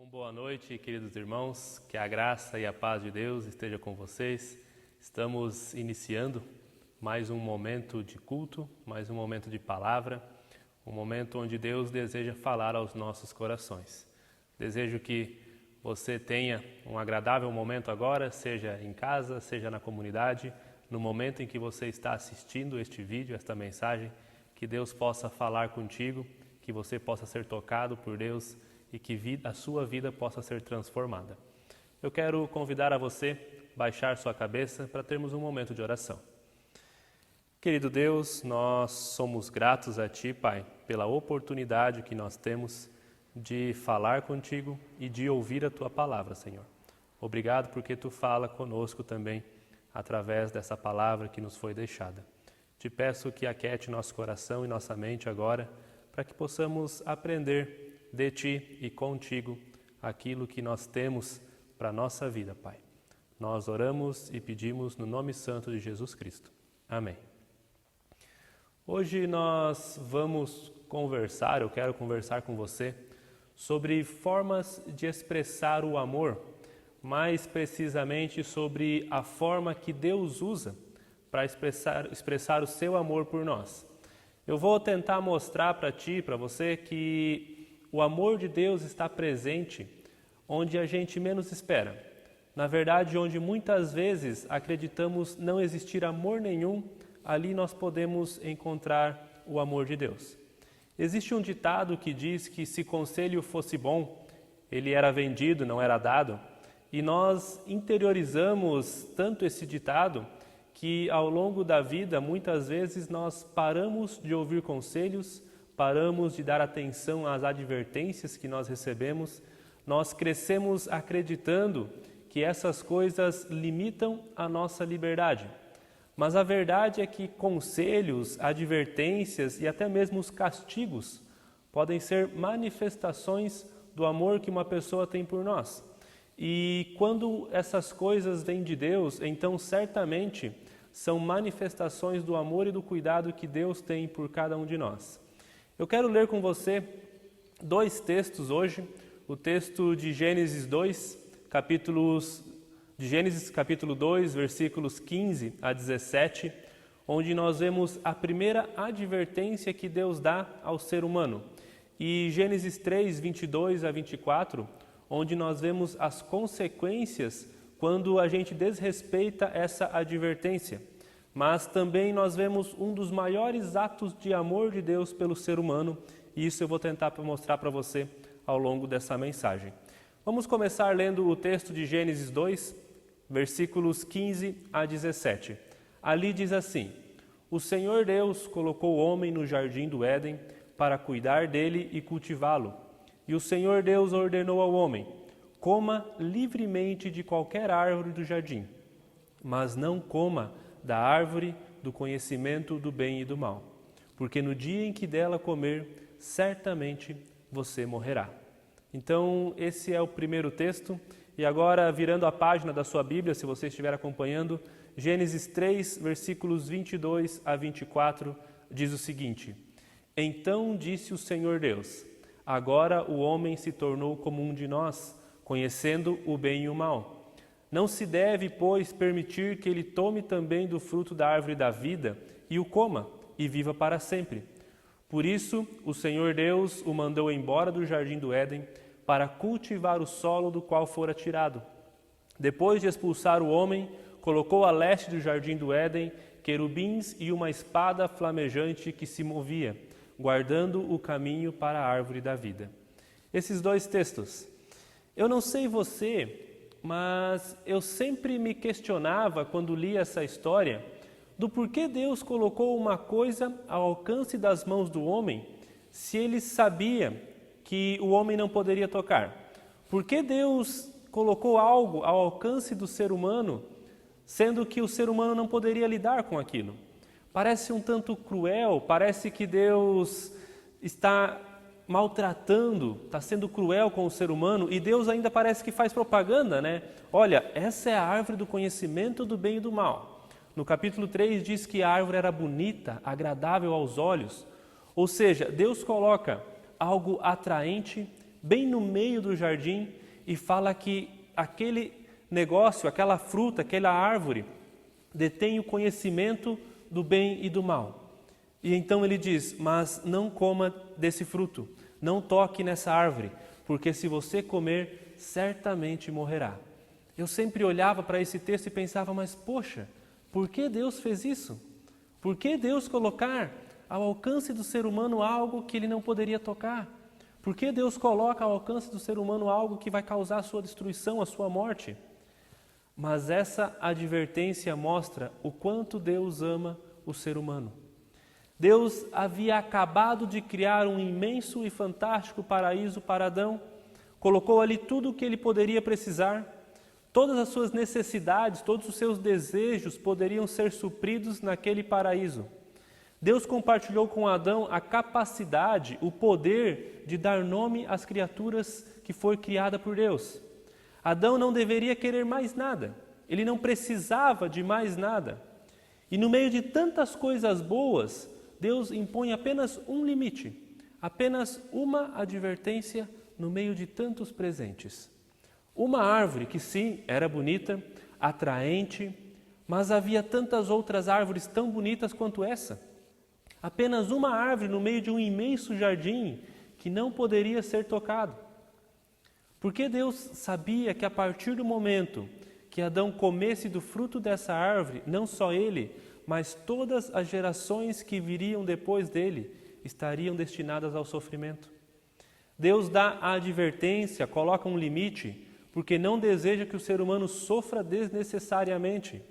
Boa noite, queridos irmãos, que a graça e a paz de Deus esteja com vocês. Estamos iniciando mais um momento de culto, mais um momento de palavra, um momento onde Deus deseja falar aos nossos corações. Desejo que você tenha um agradável momento agora, seja em casa, seja na comunidade, no momento em que você está assistindo este vídeo, esta mensagem, que Deus possa falar contigo, que você possa ser tocado por Deus e que a sua vida possa ser transformada. Eu quero convidar a você a baixar sua cabeça para termos um momento de oração. Querido Deus, nós somos gratos a Ti, Pai, pela oportunidade que nós temos de falar contigo e de ouvir a Tua palavra, Senhor. Obrigado porque Tu fala conosco também através dessa palavra que nos foi deixada. Te peço que aquiete nosso coração e nossa mente agora para que possamos aprender de Ti e contigo aquilo que nós temos para a nossa vida, Pai. Nós oramos e pedimos no nome santo de Jesus Cristo. Amém. Hoje nós vamos conversar, eu quero conversar com você sobre formas de expressar o amor, mais precisamente sobre a forma que Deus usa para expressar o seu amor por nós. Eu vou tentar mostrar para ti, para você, que o amor de Deus está presente onde a gente menos espera. Na verdade, onde muitas vezes acreditamos não existir amor nenhum, ali nós podemos encontrar o amor de Deus. Existe um ditado que diz que se conselho fosse bom, ele era vendido, não era dado. E nós interiorizamos tanto esse ditado que ao longo da vida, muitas vezes nós paramos de ouvir conselhos, paramos de dar atenção às advertências que nós recebemos, nós crescemos acreditando que essas coisas limitam a nossa liberdade. Mas a verdade é que conselhos, advertências e até mesmo os castigos podem ser manifestações do amor que uma pessoa tem por nós. E quando essas coisas vêm de Deus, então certamente são manifestações do amor e do cuidado que Deus tem por cada um de nós. Eu quero ler com você dois textos hoje, o texto de Gênesis 2, capítulo 2, versículos 15 a 17, onde nós vemos a primeira advertência que Deus dá ao ser humano, e Gênesis 3, 22 a 24, onde nós vemos as consequências quando a gente desrespeita essa advertência. Mas também nós vemos um dos maiores atos de amor de Deus pelo ser humano, e isso eu vou tentar mostrar para você ao longo dessa mensagem. Vamos começar lendo o texto de Gênesis 2, versículos 15 a 17. Ali diz assim: O Senhor Deus colocou o homem no jardim do Éden para cuidar dele e cultivá-lo. E o Senhor Deus ordenou ao homem: Coma livremente de qualquer árvore do jardim, mas não coma da árvore do conhecimento do bem e do mal, porque no dia em que dela comer, certamente você morrerá. Então, esse é o primeiro texto. E agora, virando a página da sua Bíblia, se você estiver acompanhando, Gênesis 3, versículos 22 a 24, diz o seguinte: Então disse o Senhor Deus: Agora o homem se tornou como um de nós, conhecendo o bem e o mal. Não se deve, pois, permitir que ele tome também do fruto da árvore da vida e o coma, e viva para sempre. Por isso, o Senhor Deus o mandou embora do jardim do Éden para cultivar o solo do qual fora tirado. Depois de expulsar o homem, colocou a leste do jardim do Éden querubins e uma espada flamejante que se movia, guardando o caminho para a árvore da vida. Esses dois textos. Eu não sei você, mas eu sempre me questionava quando li essa história do porquê Deus colocou uma coisa ao alcance das mãos do homem se ele sabia que o homem não poderia tocar. Por que Deus colocou algo ao alcance do ser humano, sendo que o ser humano não poderia lidar com aquilo? Parece um tanto cruel, parece que Deus está maltratando, está sendo cruel com o ser humano, e Deus ainda parece que faz propaganda, né? Olha, essa é a árvore do conhecimento do bem e do mal. No capítulo 3 diz que a árvore era bonita, agradável aos olhos. Ou seja, Deus coloca algo atraente, bem no meio do jardim, e fala que aquele negócio, aquela fruta, aquela árvore, detém o conhecimento do bem e do mal. E então ele diz, mas não coma desse fruto, não toque nessa árvore, porque se você comer, certamente morrerá. Eu sempre olhava para esse texto e pensava, mas poxa, por que Deus fez isso? Por que Deus colocar ao alcance do ser humano algo que ele não poderia tocar? Por que Deus coloca ao alcance do ser humano algo que vai causar a sua destruição, a sua morte? Mas essa advertência mostra o quanto Deus ama o ser humano. Deus havia acabado de criar um imenso e fantástico paraíso para Adão, colocou ali tudo o que ele poderia precisar, todas as suas necessidades, todos os seus desejos poderiam ser supridos naquele paraíso. Deus compartilhou com Adão a capacidade, o poder de dar nome às criaturas que foi criada por Deus. Adão não deveria querer mais nada, ele não precisava de mais nada. E no meio de tantas coisas boas, Deus impõe apenas um limite, apenas uma advertência no meio de tantos presentes. Uma árvore que sim, era bonita, atraente, mas havia tantas outras árvores tão bonitas quanto essa. Apenas uma árvore no meio de um imenso jardim que não poderia ser tocado. Porque Deus sabia que a partir do momento que Adão comesse do fruto dessa árvore, não só ele, mas todas as gerações que viriam depois dele estariam destinadas ao sofrimento. Deus dá a advertência, coloca um limite, porque não deseja que o ser humano sofra desnecessariamente.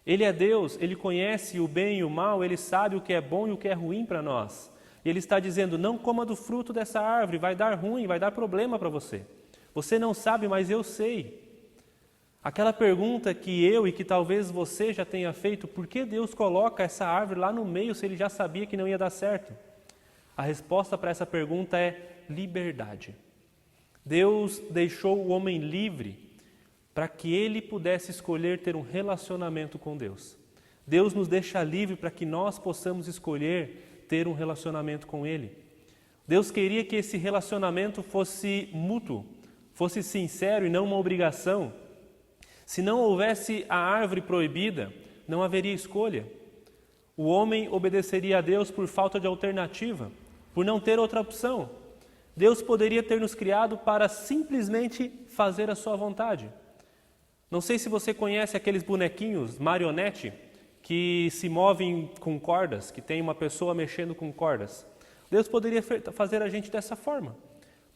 Ele é Deus, Ele conhece o bem e o mal, Ele sabe o que é bom e o que é ruim para nós. Ele está dizendo, não coma do fruto dessa árvore, vai dar ruim, vai dar problema para você. Você não sabe, mas eu sei. Aquela pergunta que eu e que talvez você já tenha feito, por que Deus coloca essa árvore lá no meio se Ele já sabia que não ia dar certo? A resposta para essa pergunta é liberdade. Deus deixou o homem livre para que ele pudesse escolher ter um relacionamento com Deus. Deus nos deixa livre para que nós possamos escolher ter um relacionamento com Ele. Deus queria que esse relacionamento fosse mútuo, fosse sincero e não uma obrigação. Se não houvesse a árvore proibida, não haveria escolha. O homem obedeceria a Deus por falta de alternativa, por não ter outra opção. Deus poderia ter nos criado para simplesmente fazer a sua vontade. Não sei se você conhece aqueles bonequinhos, marionete, que se movem com cordas, que tem uma pessoa mexendo com cordas. Deus poderia fazer a gente dessa forma,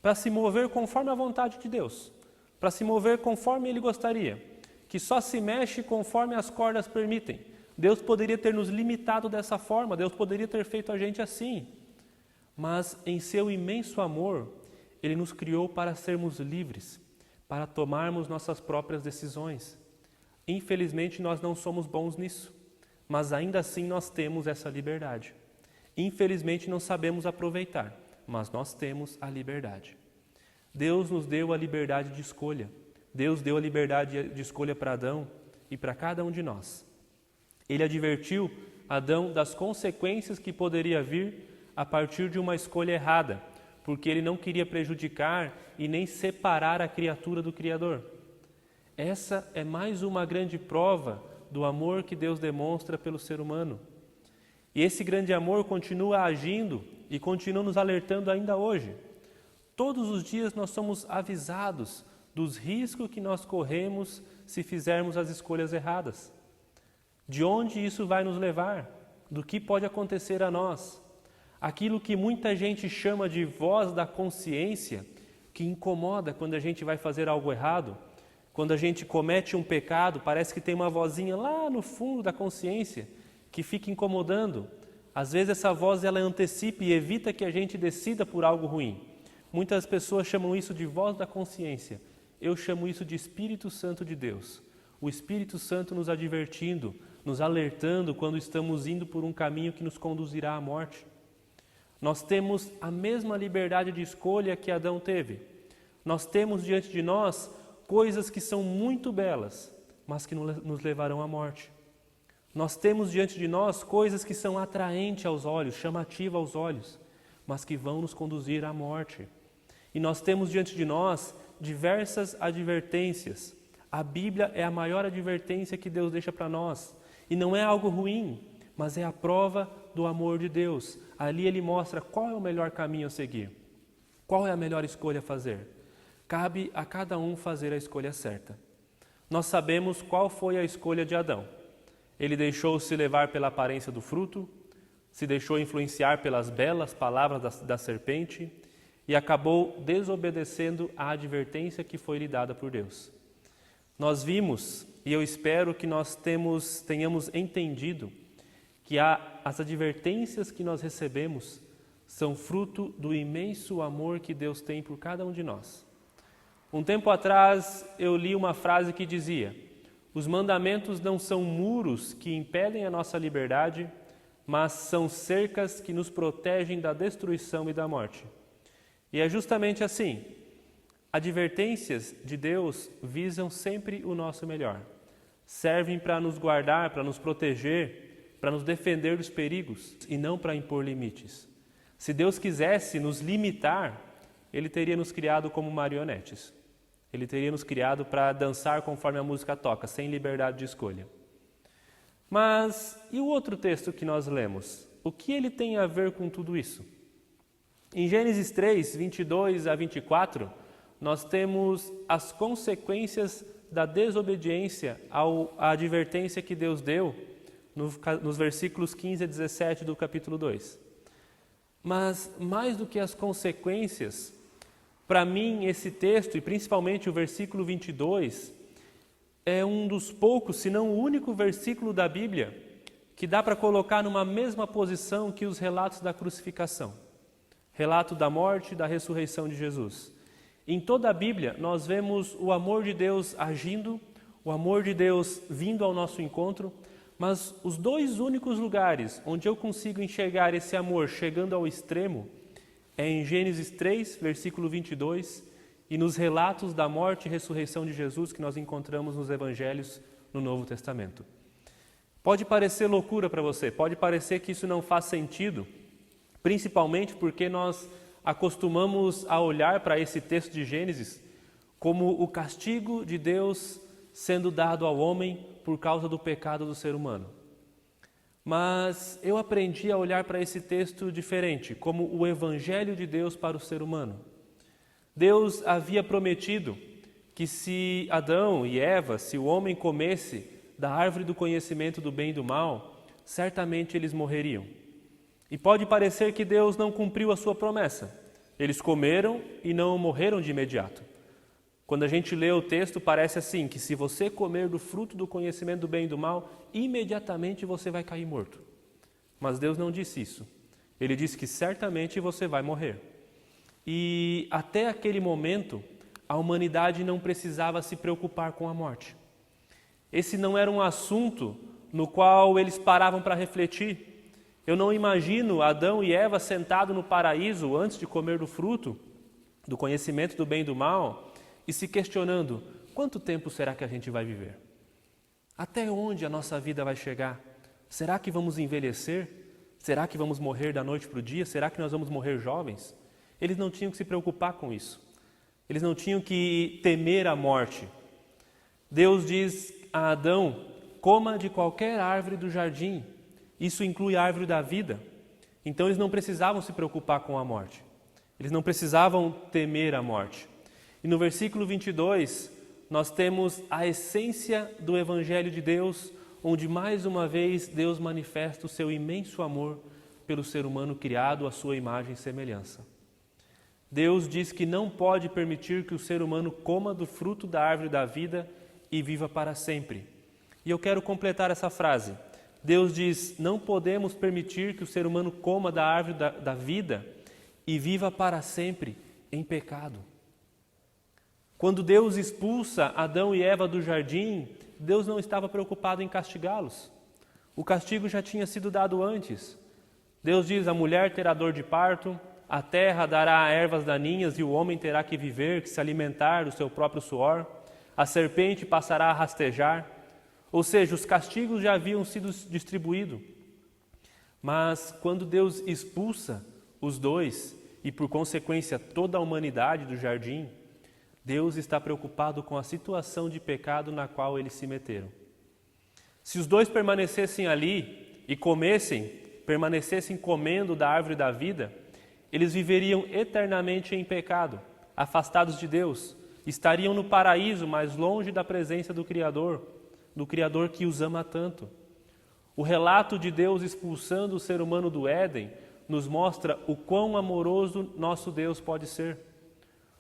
para se mover conforme a vontade de Deus, para se mover conforme Ele gostaria, que só se mexe conforme as cordas permitem. Deus poderia ter nos limitado dessa forma, Deus poderia ter feito a gente assim, mas em seu imenso amor, Ele nos criou para sermos livres, para tomarmos nossas próprias decisões. Infelizmente, nós não somos bons nisso, mas ainda assim nós temos essa liberdade. Infelizmente, não sabemos aproveitar, mas nós temos a liberdade. Deus nos deu a liberdade de escolha. Deus deu a liberdade de escolha para Adão e para cada um de nós. Ele advertiu Adão das consequências que poderia vir a partir de uma escolha errada, porque ele não queria prejudicar e nem separar a criatura do Criador. Essa é mais uma grande prova do amor que Deus demonstra pelo ser humano. E esse grande amor continua agindo e continua nos alertando ainda hoje. Todos os dias nós somos avisados dos riscos que nós corremos se fizermos as escolhas erradas. De onde isso vai nos levar? Do que pode acontecer a nós? Aquilo que muita gente chama de voz da consciência, que incomoda quando a gente vai fazer algo errado, quando a gente comete um pecado, parece que tem uma vozinha lá no fundo da consciência que fica incomodando. Às vezes essa voz ela antecipa e evita que a gente decida por algo ruim. Muitas pessoas chamam isso de voz da consciência. Eu chamo isso de Espírito Santo de Deus. O Espírito Santo nos advertindo, nos alertando quando estamos indo por um caminho que nos conduzirá à morte. Nós temos a mesma liberdade de escolha que Adão teve. Nós temos diante de nós coisas que são muito belas, mas que nos levarão à morte. Nós temos diante de nós coisas que são atraentes aos olhos, chamativas aos olhos, mas que vão nos conduzir à morte. E nós temos diante de nós diversas advertências. A Bíblia é a maior advertência que Deus deixa para nós. E não é algo ruim, mas é a prova do amor de Deus. Ali Ele mostra qual é o melhor caminho a seguir. Qual é a melhor escolha a fazer? Cabe a cada um fazer a escolha certa. Nós sabemos qual foi a escolha de Adão. Ele deixou-se levar pela aparência do fruto, se deixou influenciar pelas belas palavras da serpente e acabou desobedecendo a advertência que foi lhe dada por Deus. Nós vimos, e eu espero que nós tenhamos entendido, que as advertências que nós recebemos são fruto do imenso amor que Deus tem por cada um de nós. Um tempo atrás eu li uma frase que dizia: os mandamentos não são muros que impedem a nossa liberdade, mas são cercas que nos protegem da destruição e da morte. E é justamente assim. Advertências de Deus visam sempre o nosso melhor. Servem para nos guardar, para nos proteger, para nos defender dos perigos e não para impor limites. Se Deus quisesse nos limitar, Ele teria nos criado como marionetes. Ele teria nos criado para dançar conforme a música toca, sem liberdade de escolha. Mas e o outro texto que nós lemos? O que ele tem a ver com tudo isso? Em Gênesis 3, 22 a 24, nós temos as consequências da desobediência à advertência que Deus deu nos versículos 15 a 17 do capítulo 2. Mas mais do que as consequências, para mim esse texto, e principalmente o versículo 22, é um dos poucos, se não o único versículo da Bíblia que dá para colocar numa mesma posição que os relatos da crucificação. Relato da morte e da ressurreição de Jesus. Em toda a Bíblia, nós vemos o amor de Deus agindo, o amor de Deus vindo ao nosso encontro, mas os dois únicos lugares onde eu consigo enxergar esse amor chegando ao extremo é em Gênesis 3, versículo 22, e nos relatos da morte e ressurreição de Jesus que nós encontramos nos Evangelhos no Novo Testamento. Pode parecer loucura para você, pode parecer que isso não faz sentido, principalmente porque nós acostumamos a olhar para esse texto de Gênesis como o castigo de Deus sendo dado ao homem por causa do pecado do ser humano. Mas eu aprendi a olhar para esse texto diferente, como o Evangelho de Deus para o ser humano. Deus havia prometido que se Adão e Eva, se o homem comesse da árvore do conhecimento do bem e do mal, certamente eles morreriam. E pode parecer que Deus não cumpriu a sua promessa. Eles comeram e não morreram de imediato. Quando a gente lê o texto, parece assim, que se você comer do fruto do conhecimento do bem e do mal, imediatamente você vai cair morto. Mas Deus não disse isso. Ele disse que certamente você vai morrer. E até aquele momento, a humanidade não precisava se preocupar com a morte. Esse não era um assunto no qual eles paravam para refletir. Eu não imagino Adão e Eva sentados no paraíso antes de comer do fruto, do conhecimento do bem e do mal, e se questionando, quanto tempo será que a gente vai viver? Até onde a nossa vida vai chegar? Será que vamos envelhecer? Será que vamos morrer da noite para o dia? Será que nós vamos morrer jovens? Eles não tinham que se preocupar com isso. Eles não tinham que temer a morte. Deus diz a Adão, coma de qualquer árvore do jardim. Isso inclui a árvore da vida. Então eles não precisavam se preocupar com a morte. Eles não precisavam temer a morte. E no versículo 22, nós temos a essência do Evangelho de Deus, onde mais uma vez Deus manifesta o seu imenso amor pelo ser humano criado à sua imagem e semelhança. Deus diz que não pode permitir que o ser humano coma do fruto da árvore da vida e viva para sempre. E eu quero completar essa frase. Deus diz, não podemos permitir que o ser humano coma da árvore da vida e viva para sempre em pecado. Quando Deus expulsa Adão e Eva do jardim, Deus não estava preocupado em castigá-los. O castigo já tinha sido dado antes. Deus diz, a mulher terá dor de parto, a terra dará ervas daninhas e o homem terá que viver, que se alimentar do seu próprio suor, a serpente passará a rastejar. Ou seja, os castigos já haviam sido distribuídos. Mas quando Deus expulsa os dois e, por consequência, toda a humanidade do jardim, Deus está preocupado com a situação de pecado na qual eles se meteram. Se os dois permanecessem ali e permanecessem comendo da árvore da vida, eles viveriam eternamente em pecado, afastados de Deus, estariam no paraíso, mas longe da presença do Criador que os ama tanto. O relato de Deus expulsando o ser humano do Éden nos mostra o quão amoroso nosso Deus pode ser.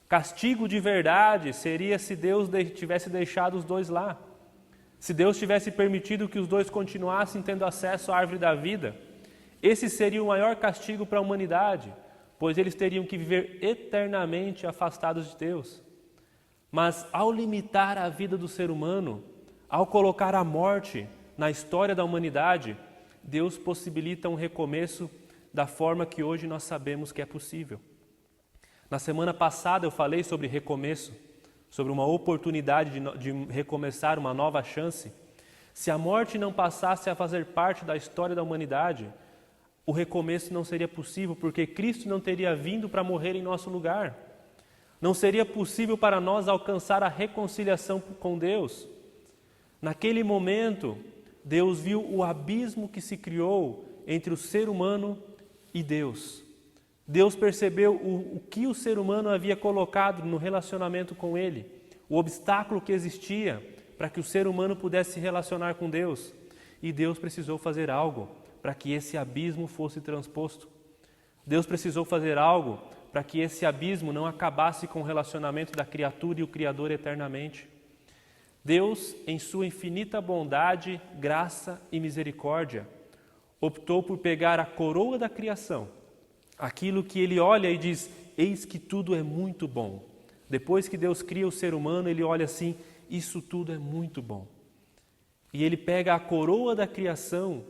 Castigo de verdade seria se Deus tivesse deixado os dois lá. Se Deus tivesse permitido que os dois continuassem tendo acesso à árvore da vida, esse seria o maior castigo para a humanidade, pois eles teriam que viver eternamente afastados de Deus. Mas ao limitar a vida do ser humano, ao colocar a morte na história da humanidade, Deus possibilita um recomeço da forma que hoje nós sabemos que é possível. Na semana passada eu falei sobre recomeço, sobre uma oportunidade de recomeçar, uma nova chance. Se a morte não passasse a fazer parte da história da humanidade, o recomeço não seria possível, porque Cristo não teria vindo para morrer em nosso lugar. Não seria possível para nós alcançar a reconciliação com Deus. Naquele momento, Deus viu o abismo que se criou entre o ser humano e Deus. Deus percebeu o que o ser humano havia colocado no relacionamento com Ele, o obstáculo que existia para que o ser humano pudesse se relacionar com Deus. E Deus precisou fazer algo para que esse abismo fosse transposto. Deus precisou fazer algo para que esse abismo não acabasse com o relacionamento da criatura e o Criador eternamente. Deus, em sua infinita bondade, graça e misericórdia, optou por pegar a coroa da criação, aquilo que Ele olha e diz, eis que tudo é muito bom. Depois que Deus cria o ser humano, Ele olha assim, isso tudo é muito bom. E Ele pega a coroa da criação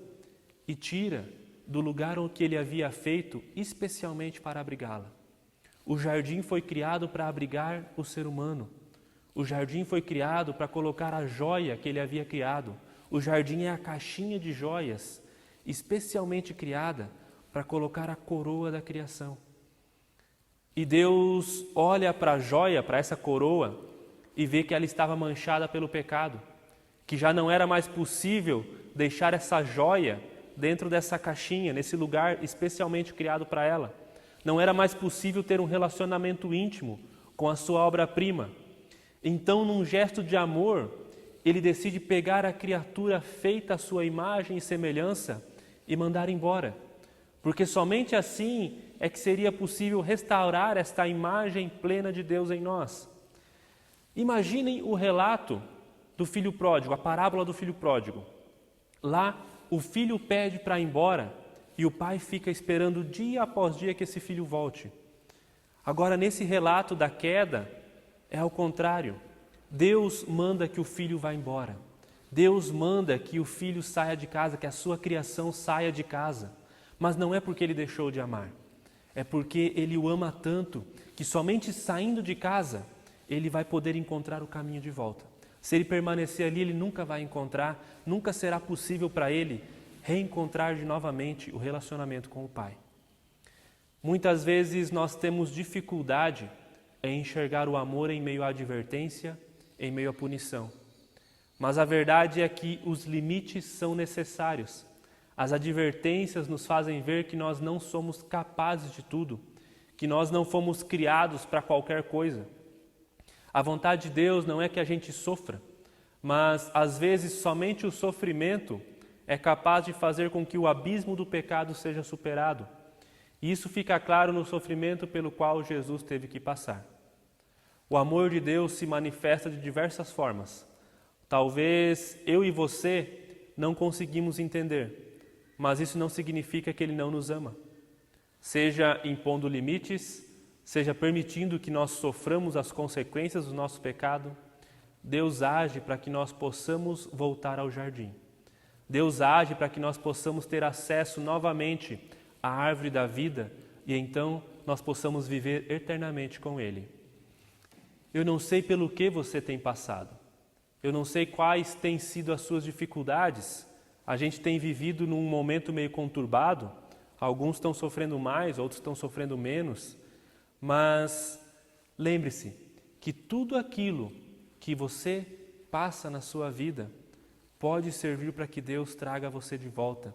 e tira do lugar onde Ele havia feito, especialmente para abrigá-la. O jardim foi criado para abrigar o ser humano. O jardim foi criado para colocar a joia que Ele havia criado. O jardim é a caixinha de joias, especialmente criada para colocar a coroa da criação. E Deus olha para a joia, para essa coroa, e vê que ela estava manchada pelo pecado, que já não era mais possível deixar essa joia dentro dessa caixinha, nesse lugar especialmente criado para ela. Não era mais possível ter um relacionamento íntimo com a sua obra-prima. Então, num gesto de amor, Ele decide pegar a criatura feita à sua imagem e semelhança e mandar embora. Porque somente assim é que seria possível restaurar esta imagem plena de Deus em nós. Imaginem o relato do filho pródigo, a parábola do filho pródigo. Lá, o filho pede para ir embora e o pai fica esperando dia após dia que esse filho volte. Agora, nesse relato da queda, é ao contrário. Deus manda que o filho vá embora. Deus manda que o filho saia de casa, que a sua criação saia de casa. Mas não é porque Ele deixou de amar. É porque Ele o ama tanto que somente saindo de casa ele vai poder encontrar o caminho de volta. Se ele permanecer ali, ele nunca vai encontrar, nunca será possível para ele reencontrar novamente o relacionamento com o Pai. Muitas vezes nós temos dificuldade em enxergar o amor em meio à advertência, em meio à punição. Mas a verdade é que os limites são necessários. As advertências nos fazem ver que nós não somos capazes de tudo, que nós não fomos criados para qualquer coisa. A vontade de Deus não é que a gente sofra, mas às vezes somente o sofrimento é capaz de fazer com que o abismo do pecado seja superado. E isso fica claro no sofrimento pelo qual Jesus teve que passar. O amor de Deus se manifesta de diversas formas. Talvez eu e você não conseguimos entender, mas isso não significa que Ele não nos ama. Seja impondo limites, seja permitindo que nós soframos as consequências do nosso pecado, Deus age para que nós possamos voltar ao jardim. Deus age para que nós possamos ter acesso novamente à árvore da vida e então nós possamos viver eternamente com Ele. Eu não sei pelo que você tem passado. Eu não sei quais têm sido as suas dificuldades. A gente tem vivido num momento meio conturbado. Alguns estão sofrendo mais, outros estão sofrendo menos. Mas lembre-se que tudo aquilo que você passa na sua vida pode servir para que Deus traga você de volta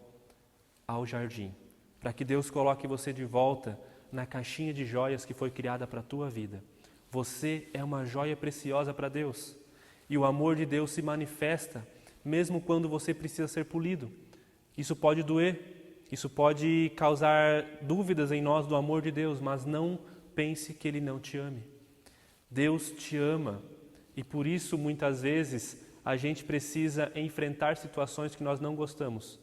ao jardim, para que Deus coloque você de volta na caixinha de joias que foi criada para a tua vida. Você é uma joia preciosa para Deus e o amor de Deus se manifesta mesmo quando você precisa ser polido. Isso pode doer, isso pode causar dúvidas em nós do amor de Deus, mas não pense que Ele não te ame. Deus te ama e por isso muitas vezes a gente precisa enfrentar situações que nós não gostamos,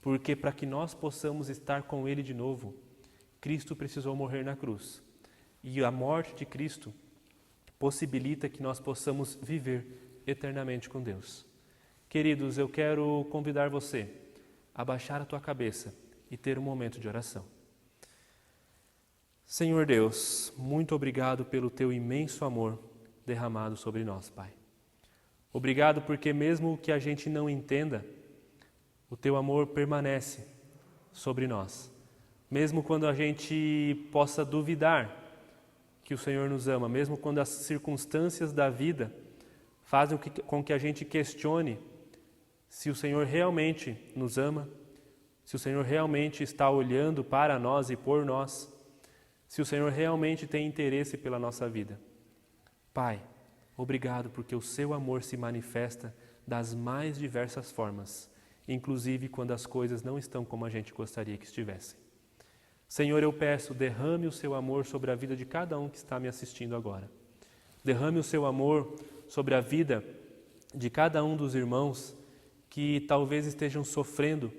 porque para que nós possamos estar com Ele de novo, Cristo precisou morrer na cruz. E a morte de Cristo possibilita que nós possamos viver eternamente com Deus. Queridos, eu quero convidar você a baixar a tua cabeça e ter um momento de oração. Senhor Deus, muito obrigado pelo teu imenso amor derramado sobre nós, Pai. Obrigado porque mesmo que a gente não entenda, o teu amor permanece sobre nós. Mesmo quando a gente possa duvidar que o Senhor nos ama, mesmo quando as circunstâncias da vida fazem com que a gente questione se o Senhor realmente nos ama, se o Senhor realmente está olhando para nós e por nós, se o Senhor realmente tem interesse pela nossa vida. Pai, obrigado porque o seu amor se manifesta das mais diversas formas, inclusive quando as coisas não estão como a gente gostaria que estivessem. Senhor, eu peço, derrame o seu amor sobre a vida de cada um que está me assistindo agora. Derrame o seu amor sobre a vida de cada um dos irmãos que talvez estejam sofrendo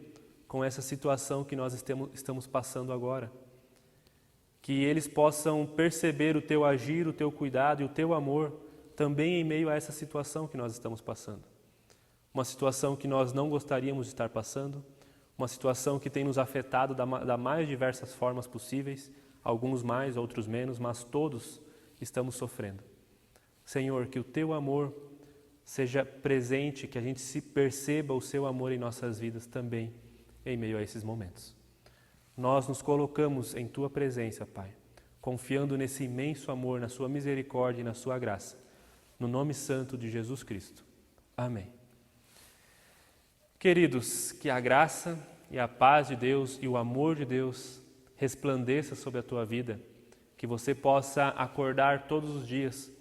com essa situação que nós estamos passando agora. Que eles possam perceber o teu agir, o teu cuidado e o teu amor também em meio a essa situação que nós estamos passando. Uma situação que nós não gostaríamos de estar passando, uma situação que tem nos afetado da mais diversas formas possíveis, alguns mais, outros menos, mas todos estamos sofrendo. Senhor, que o teu amor seja presente, que a gente se perceba o seu amor em nossas vidas também em meio a esses momentos. Nós nos colocamos em tua presença, Pai, confiando nesse imenso amor, na sua misericórdia e na sua graça, no nome santo de Jesus Cristo. Amém. Queridos, que a graça e a paz de Deus e o amor de Deus resplandeça sobre a tua vida, que você possa acordar todos os dias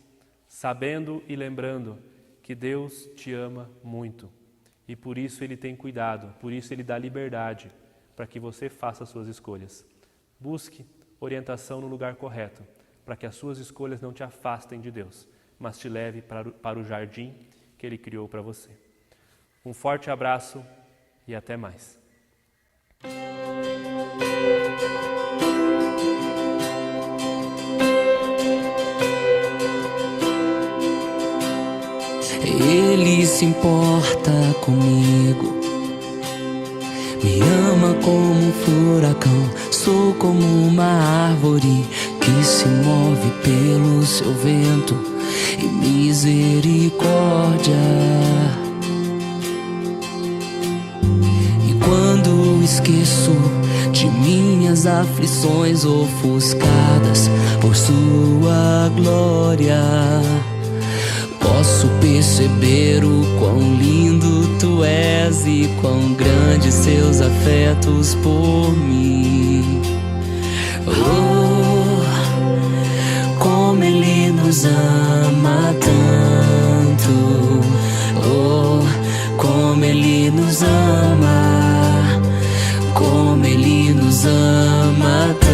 sabendo e lembrando que Deus te ama muito e por isso Ele tem cuidado, por isso Ele dá liberdade para que você faça as suas escolhas. Busque orientação no lugar correto, para que as suas escolhas não te afastem de Deus, mas te leve para o jardim que Ele criou para você. Um forte abraço e até mais. Ele se importa comigo, me ama como um furacão. Sou como uma árvore que se move pelo seu vento e misericórdia. E quando esqueço de minhas aflições ofuscadas por sua glória, posso perceber o quão lindo tu és e quão grandes seus afetos por mim. Oh, como Ele nos ama tanto. Oh, como Ele nos ama. Como Ele nos ama tanto.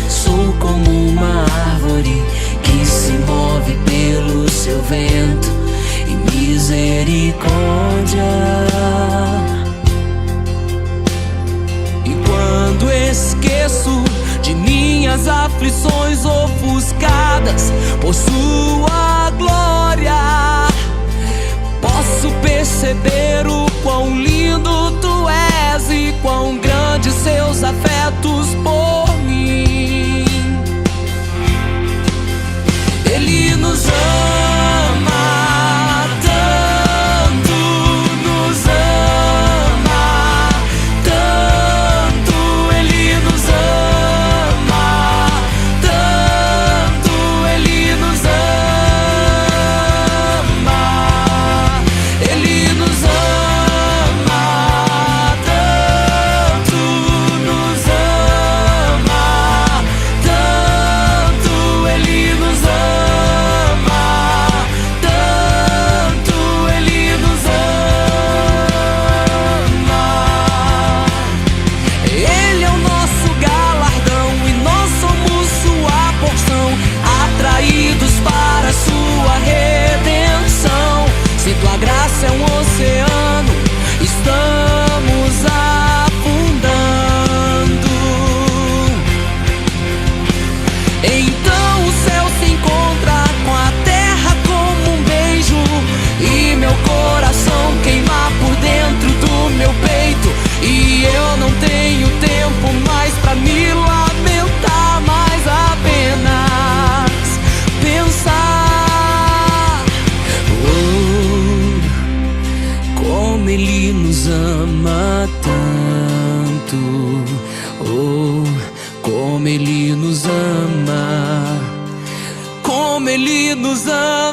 Sou como uma árvore que se move pelo seu vento e misericórdia. E quando esqueço de minhas aflições ofuscadas por sua glória. Posso perceber o quão lindo tu és e quão grandes seus afetos por mim. Ele nos ama tanto, nos ama tanto. Ele nos ama tanto, Ele nos ama. Ele nos ama tanto, nos ama tanto. Ele nos ama tanto, Ele nos ama. Ele é o nosso galardão e nós somos sua porção, atraídos para sua redenção. Se tua graça é um oceano, estamos afundando. Então o céu se encontra com a terra como um beijo, e meu coração queima por dentro do meu peito. E eu não tenho tempo mais pra me lamentar, mas apenas pensar. Oh, como Ele nos ama tanto. Oh, como Ele nos ama. Como Ele nos ama.